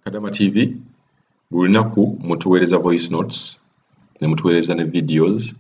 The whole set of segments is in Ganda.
Kadama TV buli lunaku mutuweereza voice notes ne mutuweereza ne videos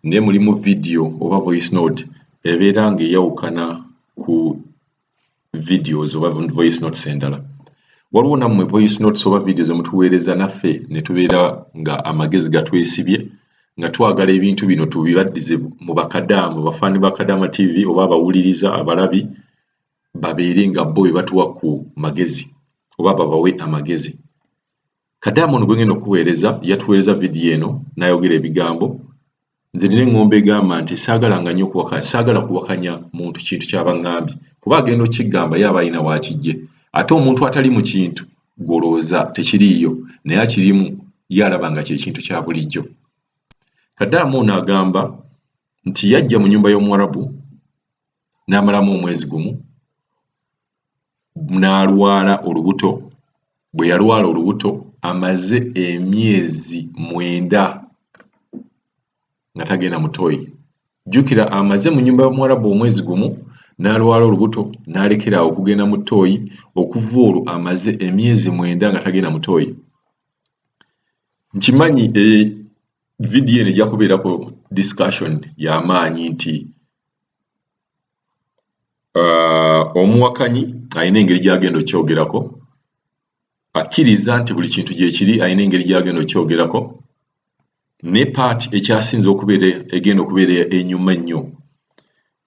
naye mulimu video oba voice note ebeera ng'eyawukana ku videos oba voice notes endala. Waliwo nammwe voice notes oba videos emutuweereza naffe ne tubeera nga amagezi gatwesibye nga twagala ebintu bino tubibaddize mu bakadamu bafaani ba Kadama TV oba abawuliriza abalabi babeere nga bo batuwa ku magezi oba babawe amagezi. Kadamu ono gwe ngenda okuweereza yatuweereza vidiyo eno n'ayogera ebigambo. Nze nina engombe egamba nti saagalanga nnyo saagala kuwakanya muntu kintu ky'abaŋŋambye kuba agenda okigamba ye aba alina waakijje ate omuntu atali mu kintu gw'olowooza tekiriiyo naye akirimu ye alaba nga kye kintu kya bulijjo. Kadamu ono agamba nti yajja mu nnyumba y'Omuwarabu n'amalamu omwezi gumu n'alwala olubuto. Bwe yalwala olubuto amaze emyezi 9 nga tagenda mutoyi. Jjukira amaze mu nnyumba y'Omuwarabu omwezi gumu n'alwala olubuto n'alekeraawo okugenda mu ttooyi, okuva olwo amaze emyezi 9 nga tagenda mutoyi. Nkimanyi vidiyo eno ejja kubeerako discussion y'amaanyi nti omuwakanyi alina engeri gy'agenda okyogerako, akkiriza nti buli kintu gye kiri alina engeri gy'agenda okyogerako, ne paati ekyasinze egenda okubeera enyuma ennyo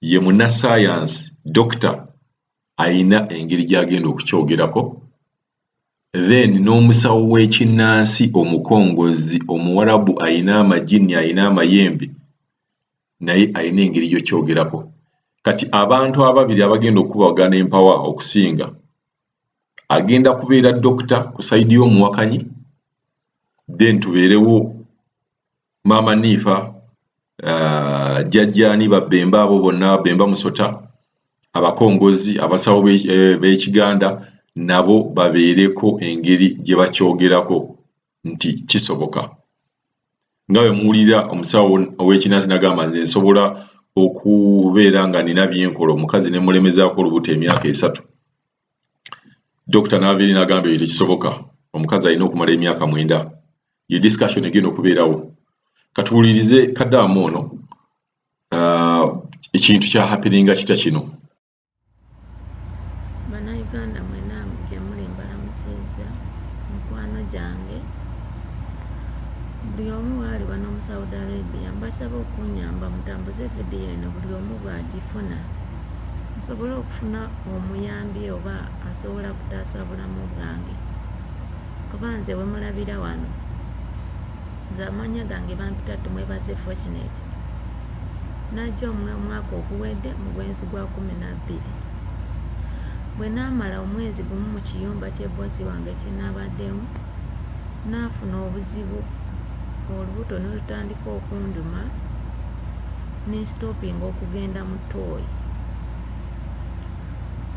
ye munnassaayansi dokita alina engeri gy'agenda okukyogerako, then n'omusawo w'ekinnansi omukongozi Omuwarabu alina amagini alina amayembe naye alina engeri gy'okyogerako. Kati abantu ababiri abagenda okubagana empawa okusinga agenda kubeera dokita ku sayidi y'omuwakanyi, then tubeerewo Maama Niifa, Jjajjaani Babemba, abo bonna Bemba Musota, abakongozi abasawo b'Ekiganda nabo babeereko engeri gye bakyogerako nti kisoboka. Nga bwe muwulira omusawo ow'ekinnansi n'agamba nze nsobola okubeera nga nina byenkola omukazi ne mulemezaako olubuto emyaka 3. Dokita n'abeera n'agamba ebyo tekisoboka, omukazi alina okumala emyaka 9. Ye discussion egenda okubeerawo. Katuwulirize Kadamu ono ekintu kya happeninga kita kino. Bannayuganda mwena gye muli mbalamusizza mukwano gyange, buli omu waali wano mu Saudi Arabia mbasaba okunyamba mutambuze vidiyo eno buli omu bw'agifuna nsobole okufuna omuyambi oba asobola kutaasa bulamu bwange. Kuba nze we mulabira wano nze amanya gange bampita tumwebaze Fortunate. Najja omwaka oguwedde mu gwezi gwa 12. Bwe naamala omwezi gumu mu kiyumba ky'ebbosi wange kye naabaddemu naafuna obuzibu, olubuto ne lutandika okunduma ne stopping okugenda mu ttooyi.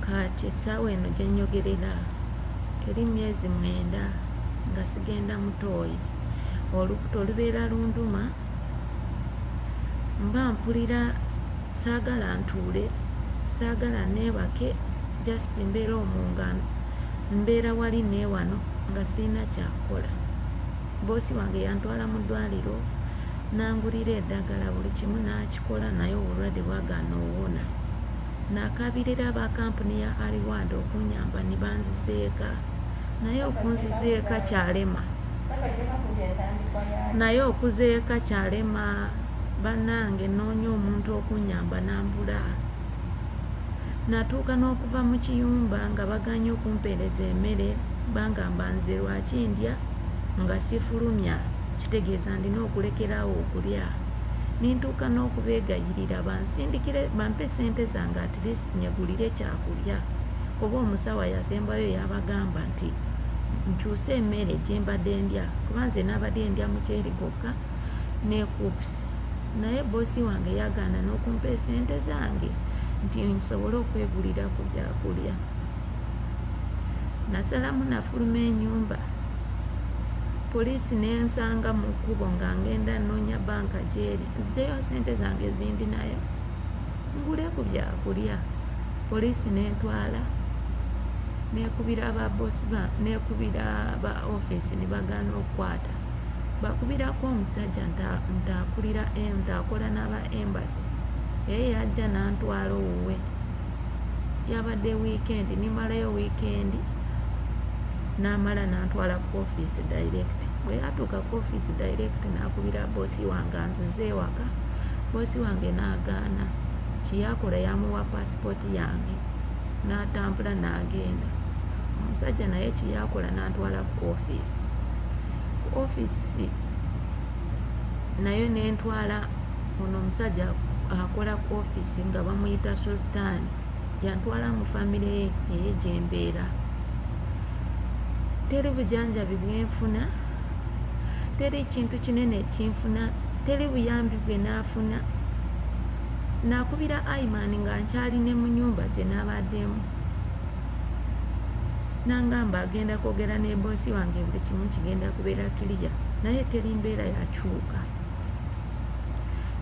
Kati essaawa eno gye nnyogerera eri myezi 9 nga sigenda mu ttooyi. Olubuto lubeera lunduma, mba mpulira saagala ntuule, saagala neebake, just mbeera omunga mbeera wali neewano nga sirina kyakukola. Boosi wange yantwala mu ddwaliro n'angulira eddagala buli kimu n'akikola naye obulwadde bwagaana owona. N'akabirira aba kampuni ya Aliwanda okunyamba ne banzizeeka naye okunzizeeka kyalema. Naye okuzeeka kyalema bannange noonya omuntu okunyamba n'ambula. Natuuka n'okuva mu kiyumba nga baganye okumpeereza emmere bangamba nze lwaki ndya nga sifulumya, kitegeeza ndina okulekeraawo okulya. Nintuuka n'okubeegayirira bansindikire bampe ssente zange at least nyegulire kyakulya. Oba omusawo yasembayo yabagamba nti nkyuse emmere gye mbadde ndya kuba nze naabadde ndya muceeri gwokka ne coops. Naye boosi wange yagaana n'okumpa ssente zange nti nsobole okwegulira ku byakulya. Nasalamu nafuluma ennyumba. Poliisi n'ensanga mu kkubo nga ngenda nnoonya banka gy'eri, nzizeyo ssente zange zindi nayo ngule ku byakulya. Poliisi n'entwala nekubira ababosi nekubira ba office ne bagaana okukwata bakubirako omusajja ntakulira ntakola n'aba embassy naye yajja n'antwala owuwe yabadde weekend nimalayo weekend n'amala n'antwala ku office direct bwe yatuuka ku office direct n'akubira bosi wange anzize ewaka bosi wange n'agaana kiyakola yamuwa passport yange n'atambula n'agenda omusajja naye kiyakola n'antwala ku office nayo nentwala ono omusajja akola ku office nga bamuyita Sultan yantwala mu famire ye gyembeera teri bujanjabi bwenfuna teri kintu kinene kinfuna teri buyambi bwe naafuna nakubira Aiman nga nkyali ne mu nyumba gye nabaddemu nangamba agenda kwogera ne bosi wange buli kimu kigenda kubeera kiriya naye teri mbeera yakyuka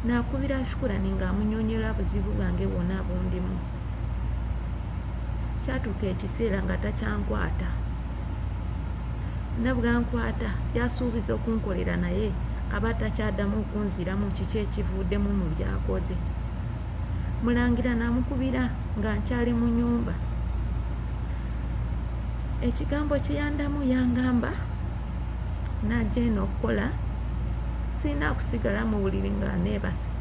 nakubira Shukurani nga amunyonyola buzibu bwange bwonna bundimu kyatuuka ekiseera nga takyankwata nabwankwata yasuubiza okunkolera naye aba takyaddamu okunziramu kiki ekivuddemu mu byakoze mulangira namukubira nga nkyali mu nyumba ekigambo kyeyandamu yangamba najja eno okukola sirina kusigala mu buliri nga neebase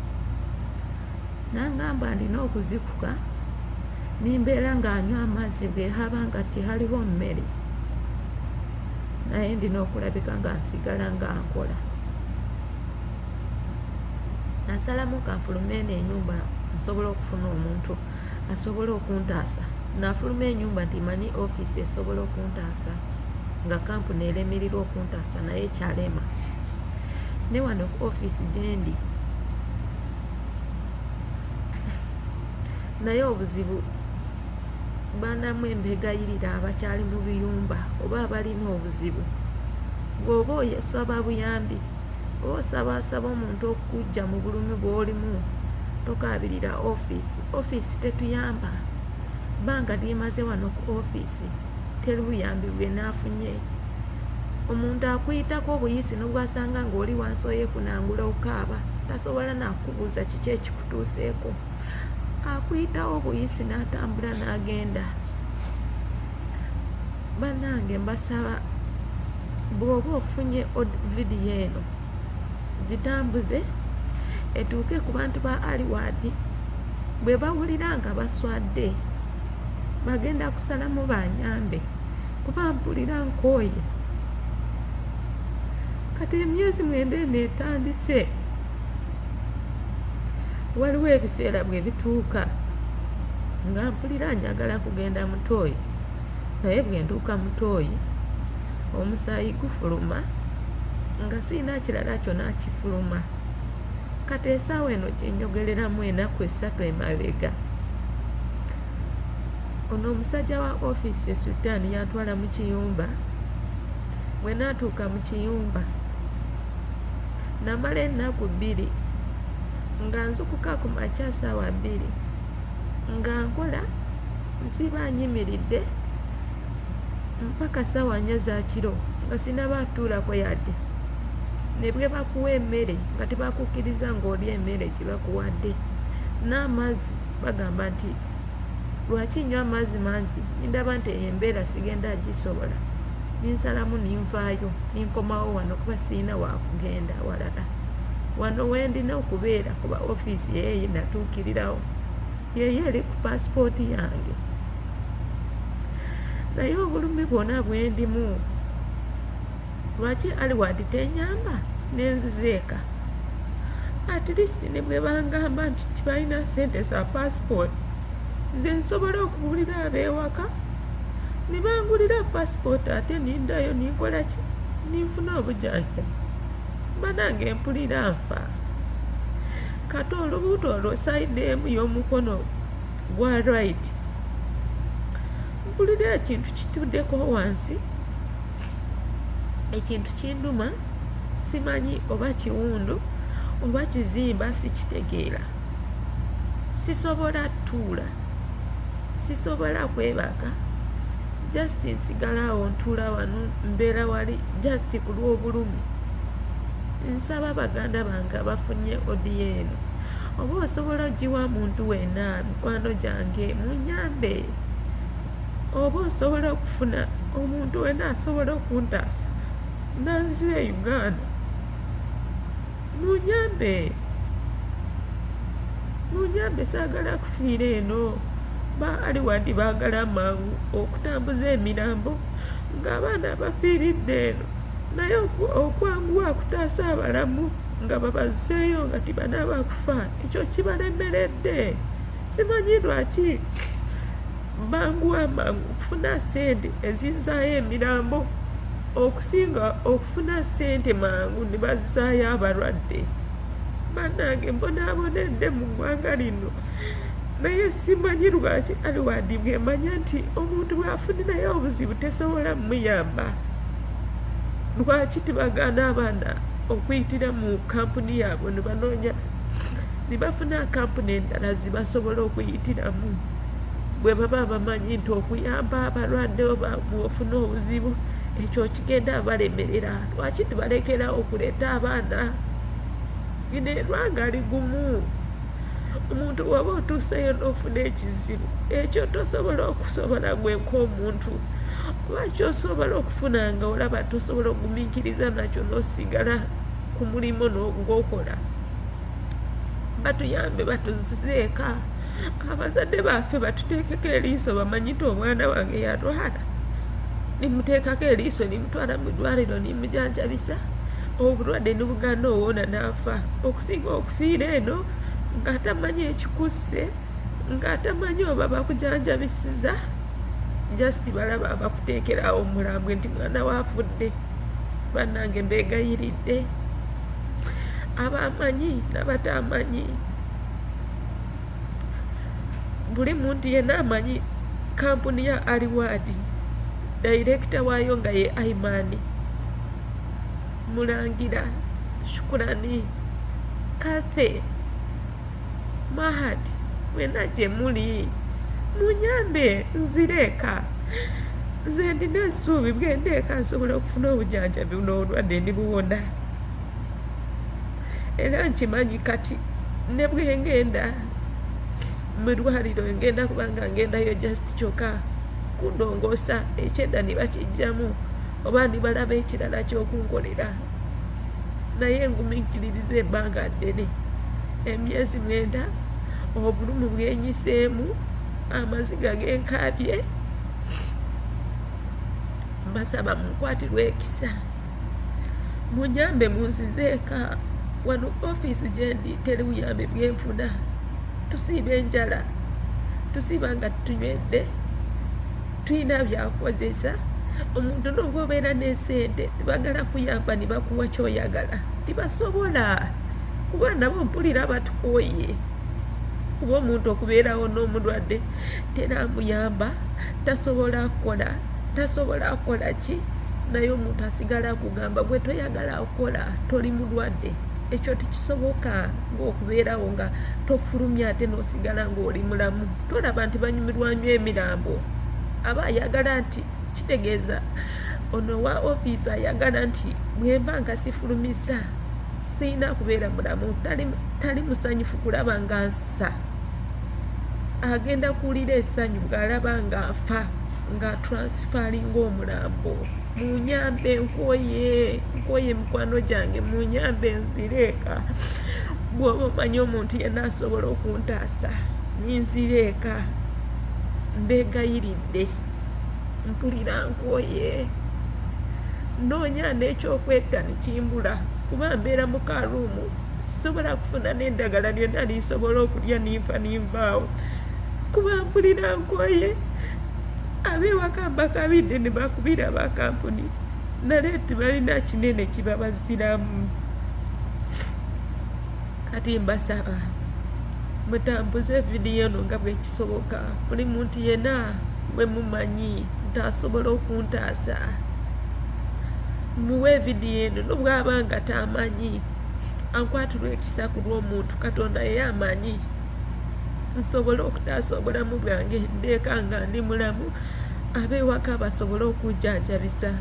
nangamba ndina okuzikuka nimbeera nga anywa amazzi bwehaba nga tihaliwo mmere naye ndina okulabika nga nsigala nga nkola nasalamu kanfulume eno enyumba nsobola okufuna omuntu asobola okuntaasa nafuluma enyumba nti manyi office esobola okuntaasa nga kampuni eremererwa okuntaasa naye kyalema ne wano ku office gyendi naye obuzibu banamu embegayirira abakyali mu biyumba oba abalina obuzibu bw'oba osaba buyambi oba osabasaba omuntu okujja mu bulumi bw'olimu tokabirira office tetuyamba banga lyemaze wano ku office teri buyambi bwe naafunye omuntu akuyitako obuyisi n'obwasanga ng'oli wansi oyekunangula okaaba tasobola nakubuuza kiki ekikutuuseeko akuyitawo obuyisi n'atambula n'agenda bannange mbasaba bw'oba ofunye vidiyo eno gitambuze etuuke ku bantu ba Aliward bwe bawulira nga baswadde bagenda kusalamu banyambe kuba mpulira nkooye kati emyezi 9 etandise waliwo ebiseera bwe bituuka nga mpulira njagala kugenda Mutooyi naye bwe ntuuka Mutooyi omusaayi gufuluma nga sirina kirala kyonna kifuluma kati esaawa eno kyenjogereramu enaku 3 emabega ono omusajja wa office Sultan yantwala mu kiyumba bwe naatuuka mu kiyumba namala ennaku 2 nga nzukuka ku makya ssaawa 2 nga nkola nsiba nyimiridde mpaka ssaawa 4 za kiro nga sinabatuulako yadde ne bwe bakuwa emmere nga tebakukkiriza ng'olya emmere gye bakuwadde n'amazzi bagamba nti lwaki nywa amazzi mangi ndaba nti embeera sigenda gisobola ninsalamu ninvaayo ninkomawo wano kuba sirina wakugenda walala wano wendina okubeera kuba office yeeyi natuukirirawo yeeyo eri ku passport yange naye obulumi bwonna bwendimu lwaki Aliward tenyamba nenzizeeka at least ne bwe bangamba nti tibalina sente za passport nze nsobola okugulira ab'ewaka ne bangulira passport ate nindayo ninkola ki ninfuna obujanjabi banange mpulira nfa kati olubuuto olwo sayidi emu y'omukono gwa right mpulira ekintu kituddeko wansi ekintu kinduma simanyi oba kiwundu oba kizimba sikitegeera sisobola tuula sisobola kwebaka just nsigalawo ntula wano mbeera wali just ku lw'obulumi. Nsaba baganda bange abafunye odiyo eno oba osobola ogiwa muntu wenna mikwano gyange munyambe, oba osobola okufuna omuntu wenna asobola okuntaasa nanzire Uganda munyambe, saagala kufiira eno. Baali wandi baagala mangu okutambuza emirambo ng'abaana bafiiridde eno, naye okwanguwa kutaasa abalamu nga babazzeeyo nga tibanaaba kufa, ekyo kibalemeredde. Simanyi lwaki banguwa mangu okufuna ssente ezizzaayo emirambo okusinga okufuna ssente mangu ne bazzaayo abalwadde. Bannange mbonaabonedde mu ggwanga lino, naye simanyi lwaki aliwadi bwemanya nti omuntu bw'afunirayo obuzibu tesobola muyamba. Lwaki tibagaana abaana okuyitira mu kampuni yaabwe ne banoonya ne bafuna kampuni endala zibasobola okuyitiramu bwe baba bamanyi nti okuyamba abalwadde oba bw'ofuna obuzibu ekyo kigenda balemerera. Lwaki tibalekera okuleeta abaana? Gino eggwanga ligumu. Omuntu waba otuuseyo n'ofuna ekizibu ekyo tosobola okusobola gweka omuntu, oba kyosobola okufuna nga olaba tosobola okugumiikiriza nakyo n'osigala ku mulimu ng'okola. Batuyambe batuzizeeka. Abazadde baffe batuteekeko eriiso bamanyi nti omwana wange yalwala, nimuteekako eriiso nimutwala mu ddwaliro nimujanjabisa, obulwadde ne buganda owoona n'afa, okusinga okufiira eno ng'atamanyi ekikusse, ng'atamanyi oba bakujanjabisiza, just balaba bakuteekerawo omulambwe nti mwana waafudde. Bannange mbeegayiridde, abamanyi n'abatamanyi, buli muntu yenna amanyi kampuni ya Aliwadi, dayirekita waayo nga ye Aimani Mulangira, Shukurani, Kathe, Mahadi, mwena gye muli munyambe nzireeka. Nze ndina essuubi bwendeeka nsobola okufuna obujanjabi n'obulwadde ndibuwona. Era nkimanyi kati ne bwe ngenda mu ddwaliro ngenda kubanga ngendayo just kyokka kundongoosa ekyedda ne bakijjamu oba ne balaba ekirala ky'okunkolera. Naye ngumiikiririza ebbanga ddene, emyezi 9, obulumu bwenyiseemu, amaziga genkaabye. Mbasaba munkwatirwe ekisa, munyambe munzizeeka. Wano ofiisi gye ndi teri buyambe bwenfuna. Tusiiba enjala, tusiiba nga tunywedde, tulina byakukozesa. Omuntu n'obwo obeera n'essente tebagala kuyamba ne bakuwa ky'oyagala, tibasobola kuba nabo mpulira batukooye. Kuba omuntu okubeerawo n'omulwadde teramuyamba, tasobola kukola ki, naye omuntu asigala akugamba gwe toyagala okukola, toli mulwadde. Ekyo tekisoboka ng'okubeerawo nga tofulumya ate n'osigala ng'oli mulamu. Tolaba nti banyumirwanywa emirambo, aba ayagala nti kitegeeza ono wa ofiisi ayagala nti bwemba nga sifulumisa sirina kubeera mulamu, tali musanyufu kulaba nga nsa. Agenda kuwulira essanyu bw'alaba nga nfa, nga transferinga omulambo. Munyambe nkoye mikwano gyange, munyambe nzireeka. Bw'oba omanyi omuntu yenna asobola okuntaasa ninzireeka. Mbeegayiridde, mpulira nkoye, noonya n'ekyokwetta ne kimbula kuba mbeera mu karuumu, sisobola kufuna n'eddagala lyonna linsobola okulya ninvaawo kuba mpulira nkoye. Ab'ewaka mbakabidde ne bakubira aba kampuni, nale tebalina kinene kibabaziramu. Kati mbasaba mutambuze vidiyo eno nga bwe kisoboka. Buli muntu yenna bwe mumanyi nti asobola okuntaasa, muwe vidiyo eno n'obw'aba nga tamanyi. Ankwatirwe ekisa ku lw'omuntu Katonda ye amanyi. Nsobola okutaasa obulamu bwange ndeeka nga ndi mulamu, ab'ewaka basobole okujjanjabisa